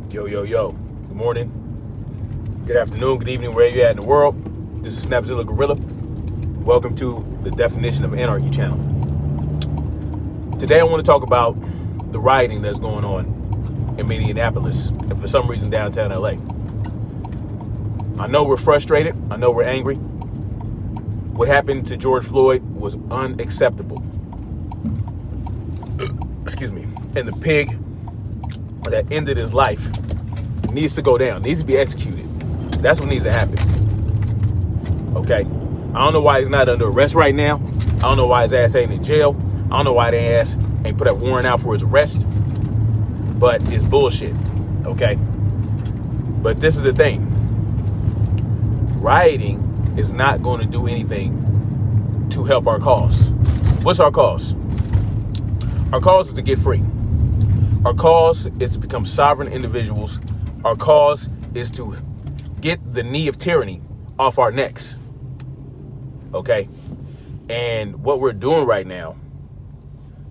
Yo. Good morning, good afternoon, good evening, wherever you're at in the world. This is Snapzilla Gorilla. Welcome to the Definition of Anarchy channel. Today I want to talk about the rioting that's going on in Minneapolis and for some reason downtown LA. I know we're frustrated. I know we're angry. What happened to George Floyd was unacceptable. Excuse me. And the pig that ended his life needs to go down, needs to be executed. That's what needs to happen. Okay? I don't know why he's not under arrest right now. I don't know why his ass ain't in jail. I don't know why their ass ain't put a warrant out for his arrest. But it's bullshit. Okay? But this is the thing. Rioting is not going to do anything to help our cause. What's our cause? Our cause is to get free. Our cause is to become sovereign individuals. Our cause is to get the knee of tyranny off our necks. Okay? And what we're doing right now,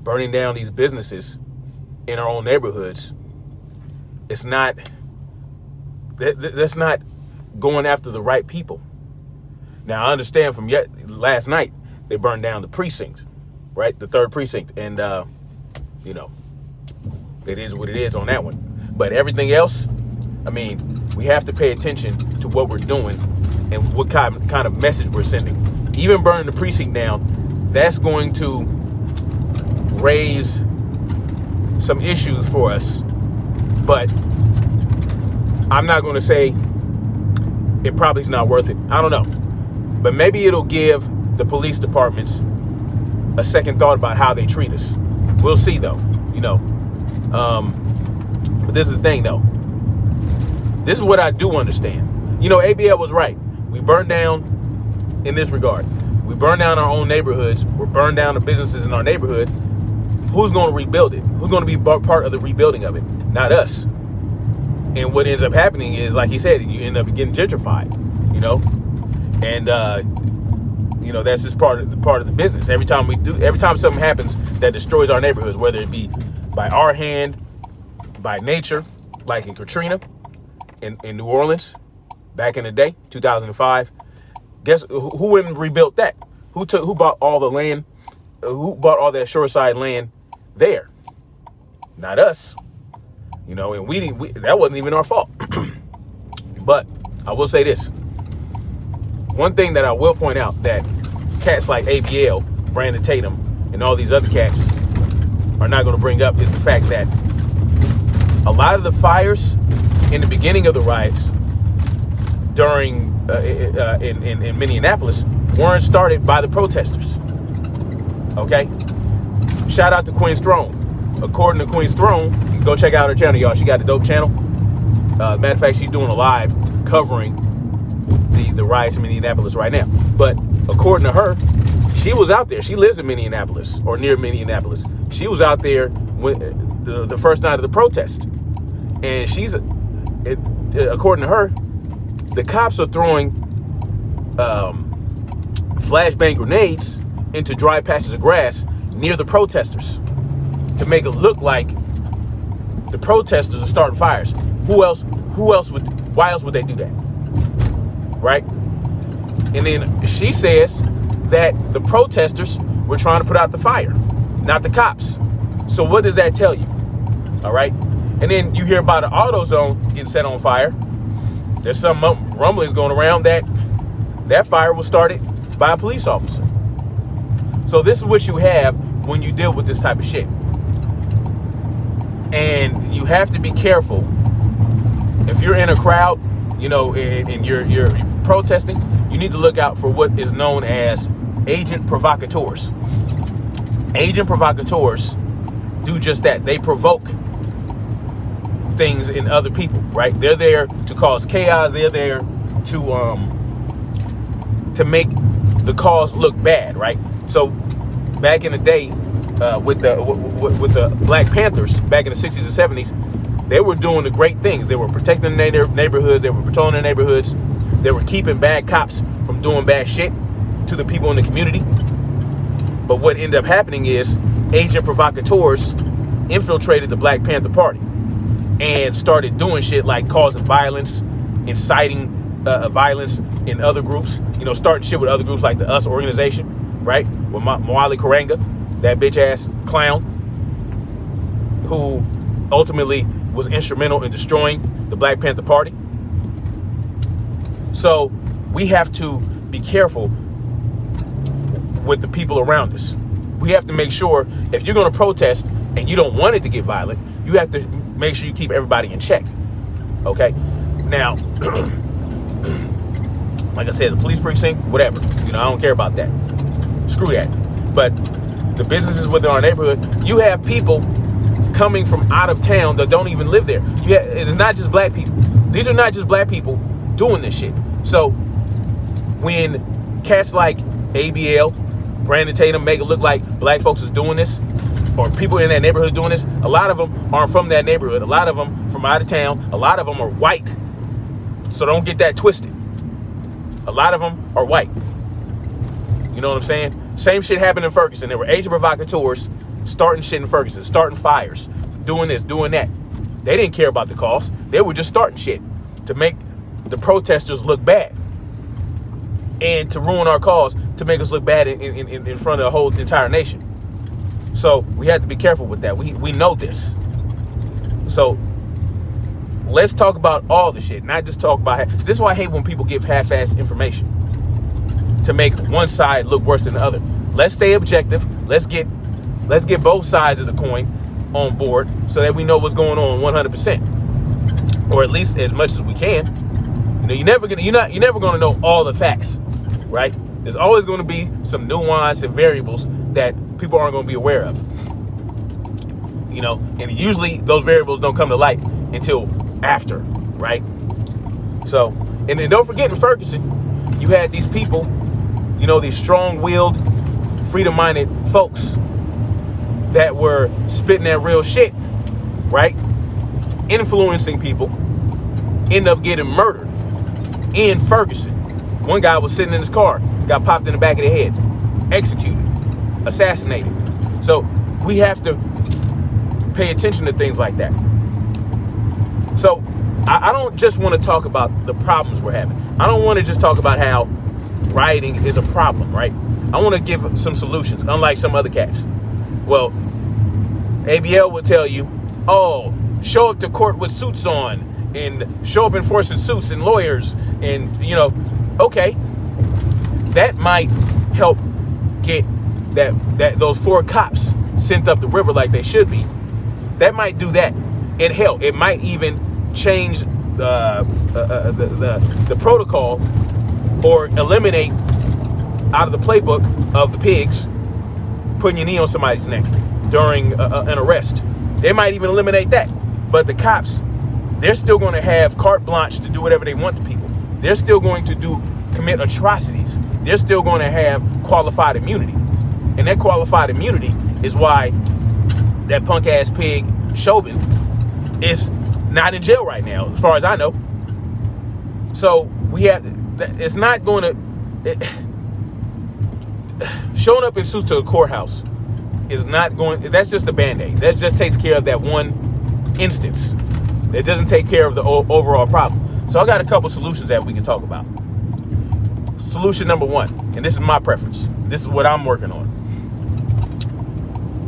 burning down these businesses in our own neighborhoods, it's not, that's not going after the right people. Now, I understand from last night, they burned down the precincts, right? The 3rd precinct. And, it is what it is on that one. But everything else, I mean, we have to pay attention to what we're doing and what kind of message we're sending. Even burning the precinct down, that's going to raise some issues for us. But I'm not going to say it probably is not worth it. I don't know. But maybe it'll give the police departments a second thought about how they treat us. We'll see, though, But this is the thing, though. This is what I do understand. ABL was right. We burned down in this regard. We burned down our own neighborhoods. We're burned down the businesses in our neighborhood. Who's going to rebuild it? Who's going to be part of the rebuilding of it? Not us. And what ends up happening is, like he said, you end up getting gentrified, and that's just part of the business. Every time something happens that destroys our neighborhoods, whether it be by our hand, by nature, like in Katrina, in New Orleans, back in the day, 2005. Guess who went and rebuilt that? Who bought all the land? Who bought all that shoreside land there? Not us. And that wasn't even our fault. But I will say this. One thing that I will point out that cats like ABL, Brandon Tatum, and all these other cats are not going to bring up is the fact that a lot of the fires in the beginning of the riots during in Minneapolis weren't started by the protesters. Okay? Shout out to Queen's Throne. According to Queen's Throne, you can go check out her channel, y'all. She got the dope channel. Matter of fact, she's doing a live covering the riots in Minneapolis right now. But according to her, she was out there. She lives in Minneapolis or near Minneapolis. She was out there when the first night of the protest. And according to her, the cops are throwing flashbang grenades into dry patches of grass near the protesters to make it look like the protesters are starting fires. Why else would they do that? Right? And then she says that the protesters were trying to put out the fire, not the cops. So what does that tell you? All right. And then you hear about an AutoZone getting set on fire. There's some rumblings going around that fire was started by a police officer. So this is what you have when you deal with this type of shit. And you have to be careful. If you're in a crowd, and you're protesting, you need to look out for what is known as agent provocateurs. Agent provocateurs do just that. They provoke things in other people, right? They're there to cause chaos. They're there to make the cause look bad, right? So back in the day, with the Black Panthers back in the 60s and 70s, they were doing the great things. They were protecting their neighborhoods. They were patrolling their neighborhoods. They were keeping bad cops from doing bad shit to the people in the community. But what ended up happening is agent provocateurs infiltrated the Black Panther Party. and started doing shit like causing violence, inciting violence in other groups, starting shit with other groups like the US organization, right? With Mwali Karanga, that bitch ass clown who ultimately was instrumental in destroying the Black Panther Party. So we have to be careful with the people around us. We have to make sure if you're going to protest and you don't want it to get violent, you have to make sure you keep everybody in check. Okay? Now, like I said, the police precinct, whatever. I don't care about that. Screw that. But the businesses within our neighborhood, you have people coming from out of town that don't even live there. It's not just black people. These are not just black people doing this shit. So when cats like ABL, Brandon Tatum make it look like black folks is doing this, or people in that neighborhood doing this, a lot of them aren't from that neighborhood. A lot of them from out of town. A lot of them are white. So don't get that twisted. A lot of them are white. You know what I'm saying? Same shit happened in Ferguson. There were agent provocateurs starting shit in Ferguson, starting fires, doing this, doing that. They didn't care about the cost. They were just starting shit to make the protesters look bad and to ruin our cause, to make us look bad in front of the whole entire nation. So we have to be careful with that. We know this. So let's talk about all the shit, not just talk about. This is why I hate when people give half-assed information to make one side look worse than the other. Let's stay objective. Let's get both sides of the coin on board so that we know what's going on 100%, or at least as much as we can. You're never gonna know all the facts, right? There's always going to be some nuance and variables that people aren't going to be aware of. And usually those variables don't come to light until after, right? So, and then don't forget in Ferguson, you had these people, these strong-willed, freedom-minded folks that were spitting that real shit, right? Influencing people, end up getting murdered in Ferguson. One guy was sitting in his car, got popped in the back of the head, executed, assassinated. So we have to pay attention to things like that. So I don't just want to talk about the problems we're having. I don't want to just talk about how rioting is a problem, right? I want to give some solutions, unlike some other cats. Well, ABL will tell you, show up to court with suits on and show up enforcing suits and lawyers and, okay, that might help get those 4 cops sent up the river like they should be. That might do that. It might even change the protocol or eliminate out of the playbook of the pigs putting your knee on somebody's neck during an arrest. They might even eliminate that. But the cops, they're still going to have carte blanche to do whatever they want to people. They're still going to commit atrocities. They're still going to have qualified immunity. And that qualified immunity is why that punk ass pig Chauvin is not in jail right now, as far as I know. So it's not going to, showing up in suits to a courthouse is not going, that's just a band-aid. That just takes care of that one instance. It doesn't take care of the overall problem. So I got a couple solutions that we can talk about. Solution number 1, and this is my preference. This is what I'm working on.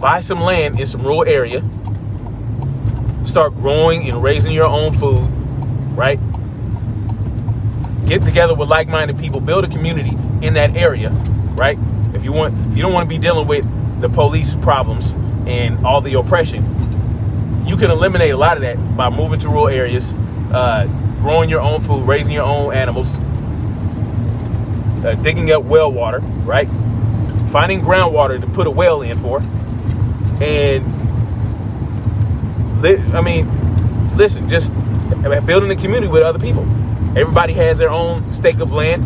Buy some land in some rural area. Start growing and raising your own food, right? Get together with like-minded people. Build a community in that area, right? If you don't want to be dealing with the police problems and all the oppression, you can eliminate a lot of that by moving to rural areas, growing your own food, raising your own animals, digging up well water, right? Finding groundwater to put a well in for, and listen, just building a community with other people. Everybody has their own stake of land.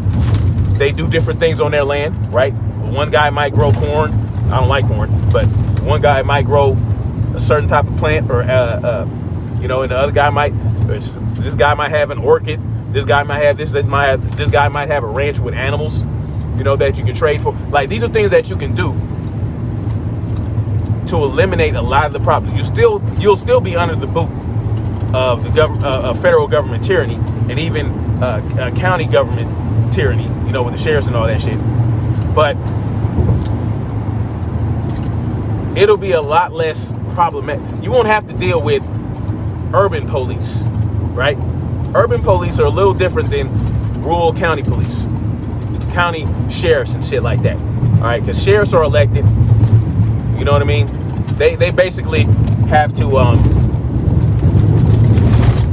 They do different things on their land, right? One guy might grow corn. I don't like corn, but one guy might grow a certain type of plant, or and the other guy this guy might have an orchid. This guy might have this guy might have a ranch with animals, that you can trade for. Like, these are things that you can do to eliminate a lot of the problems. You'll still be under the boot of the federal government tyranny, and even county government tyranny, you know, with the sheriffs and all that shit. But it'll be a lot less problematic. You won't have to deal with urban police, right? Urban police are a little different than rural county police, county sheriffs and shit like that. All right, because sheriffs are elected. You know what I mean? They basically have to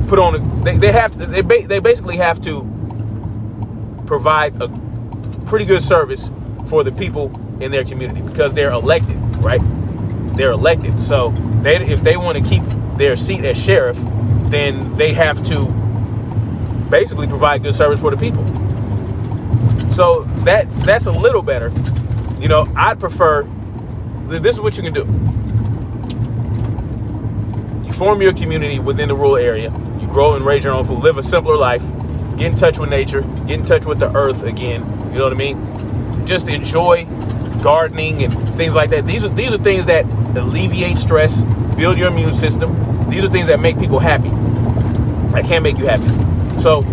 put on they basically have to provide a pretty good service for the people in their community because they're elected, right? They're elected. So if they want to keep their seat as sheriff, then they have to basically provide good service for the people. So that's a little better. You know, I'd prefer, this is what you can do. You form your community within the rural area. You grow and raise your own food. Live a simpler life. Get in touch with nature. Get in touch with the earth again. You know what I mean? Just enjoy gardening and things like that. These are things that alleviate stress, build your immune system. These are things that make people happy. That can make you happy. So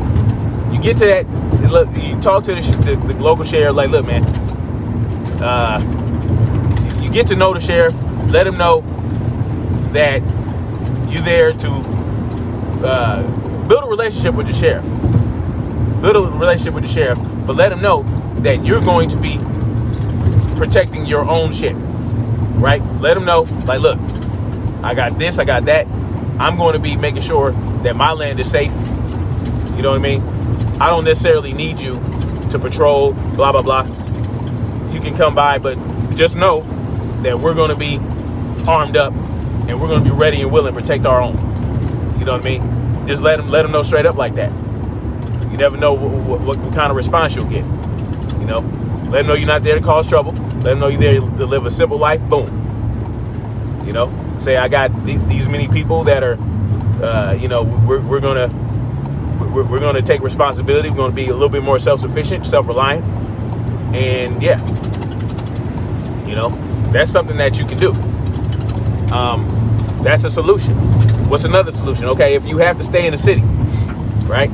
you get to that. Look, you talk to the local sheriff. Like, look, man. You get to know the sheriff. Let him know that you're there to build a relationship with the sheriff. Build a relationship with the sheriff, but let him know that you're going to be protecting your own shit, right? Let him know, like, look, I got this, I got that. I'm going to be making sure that my land is safe. You know what I mean? I don't necessarily need you to patrol, blah, blah, blah. You can come by, but just know that we're going to be armed up and we're going to be ready and willing to protect our own. You know what I mean? Just let them know straight up like that. You never know what kind of response you'll get. You know, let them know you're not there to cause trouble. Let them know you're there to live a simple life. Boom. You know, say I got these many people that are, you know, we're gonna take responsibility. We're gonna be a little bit more self-sufficient, self-reliant, and yeah, you know, that's something that you can do. That's a solution. What's another solution? Okay, if you have to stay in the city, right?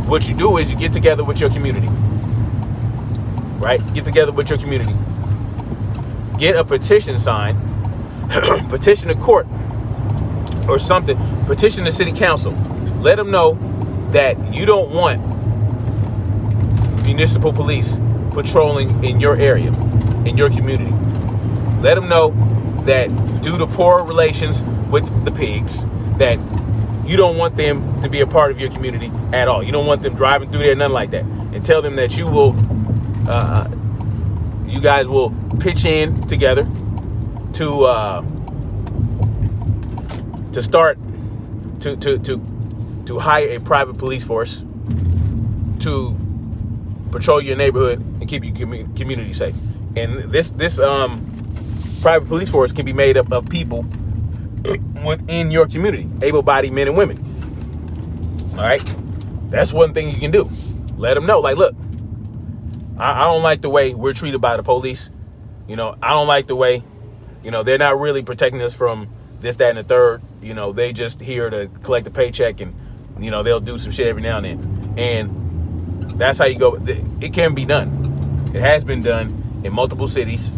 What you do is you get together with your community, right? Get together with your community. Get a petition signed, petition the court or something, petition the city council. Let them know that you don't want municipal police patrolling in your area, in your community. Let them know that due to poor relations with the pigs, that you don't want them to be a part of your community at all. You don't want them driving through there, nothing like that. And tell them that you will, you guys will pitch in together to start to hire a private police force to patrol your neighborhood and keep your community safe. And this private police force can be made up of people within your community, able-bodied men and women. All right, that's one thing you can do. Let them know, like, look, I don't like the way we're treated by the police. You know, I don't like the way, you know, they're not really protecting us from this, that, and the third. You know, they just here to collect a paycheck, and, you know, they'll do some shit every now and then. And that's how you go. It can be done. It has been done in multiple cities.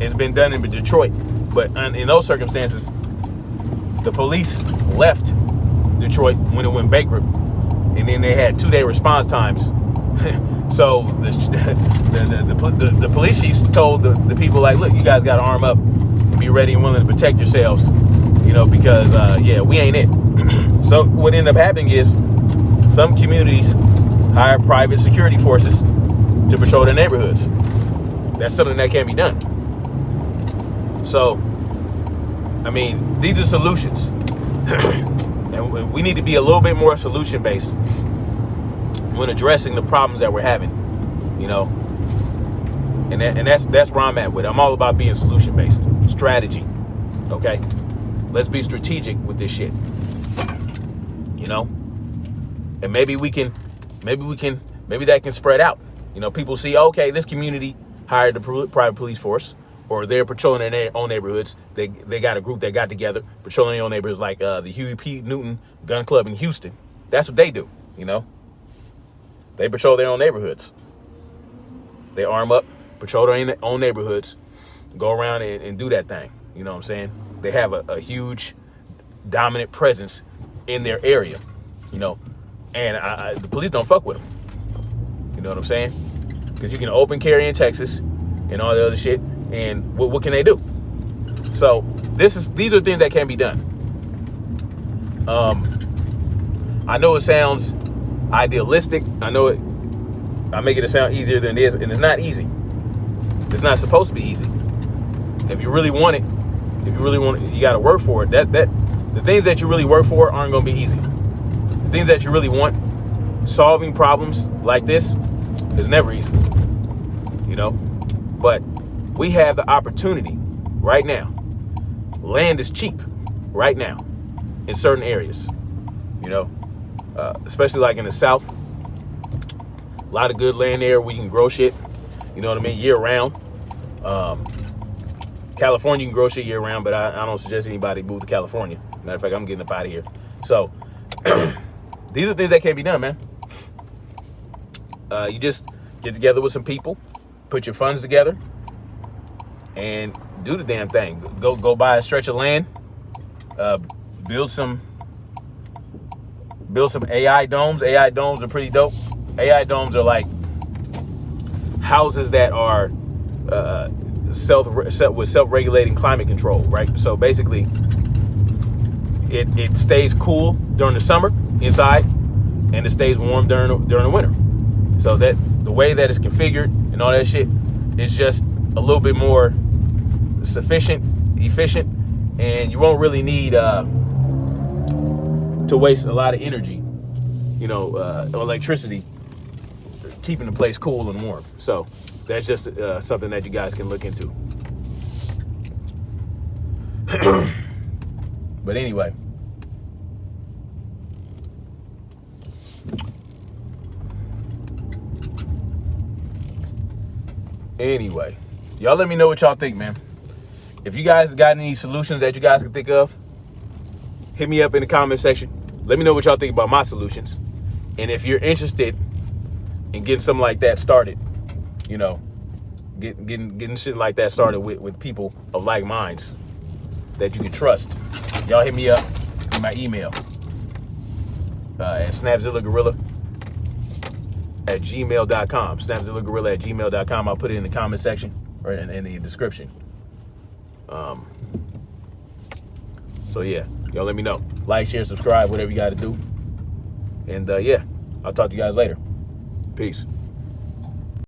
It's been done in Detroit. But in those circumstances, the police left Detroit when it went bankrupt, and then they had 2-day response times. So the police chiefs told the people, like, look, you guys got to arm up and be ready and willing to protect yourselves, you know, because yeah, we ain't it. So what ended up happening is some communities hire private security forces to patrol their neighborhoods. That's something that can be done. So, I mean, these are solutions. And we need to be a little bit more solution based when addressing the problems that we're having, you know. And that's where I'm at with it. I'm all about being solution based, strategy. Okay, let's be strategic with this shit, you know. And maybe that can spread out. You know, people see, okay, this community hired the private police force. or they're patrolling in their own neighborhoods. They got a group that got together, patrolling their own neighborhoods, like the Huey P. Newton Gun Club in Houston. That's what they do, you know. They patrol their own neighborhoods. They arm up, patrol their own neighborhoods, go around and do that thing. You know what I'm saying? They have a huge, dominant presence in their area, you know. And the police don't fuck with them. You know what I'm saying? Because you can open carry in Texas and all the other shit. And what can they do? So these are things that can be done. I know it sounds idealistic. I know I make it sound easier than it is, and it's not easy. It's not supposed to be easy. If you really want it, you got to work for it. That the things that you really work for aren't going to be easy. The things that you really want, solving problems like this, is never easy. You know, but we have the opportunity right now. Land is cheap right now in certain areas, you know, especially like in the South. A lot of good land there where you can grow shit, you know what I mean, year round. California, you can grow shit year round, but I don't suggest anybody move to California. Matter of fact, I'm getting up out of here. So these are things that can be done, man. You just get together with some people, put your funds together, and do the damn thing. Go buy a stretch of land, build some AI domes. AI domes are pretty dope. AI domes are like houses that are self-regulating climate control, right? So basically, it stays cool during the summer inside, and it stays warm during the winter. So that the way that it's configured and all that shit is just a little bit more efficient, and you won't really need to waste a lot of energy, you know, or electricity, keeping the place cool and warm. So that's just something that you guys can look into. But anyway, y'all let me know what y'all think, man. If you guys got any solutions that you guys can think of, hit me up in the comment section. Let me know what y'all think about my solutions. And if you're interested in getting something like that started, you know, getting shit like that started with people of like minds that you can trust, y'all hit me up in my email at snapzillagorilla@gmail.com. snapzillagorilla@gmail.com. I'll put it in the comment section or in the description. So yeah, y'all let me know. Like, share, subscribe, whatever you got to do. And yeah, I'll talk to you guys later. Peace.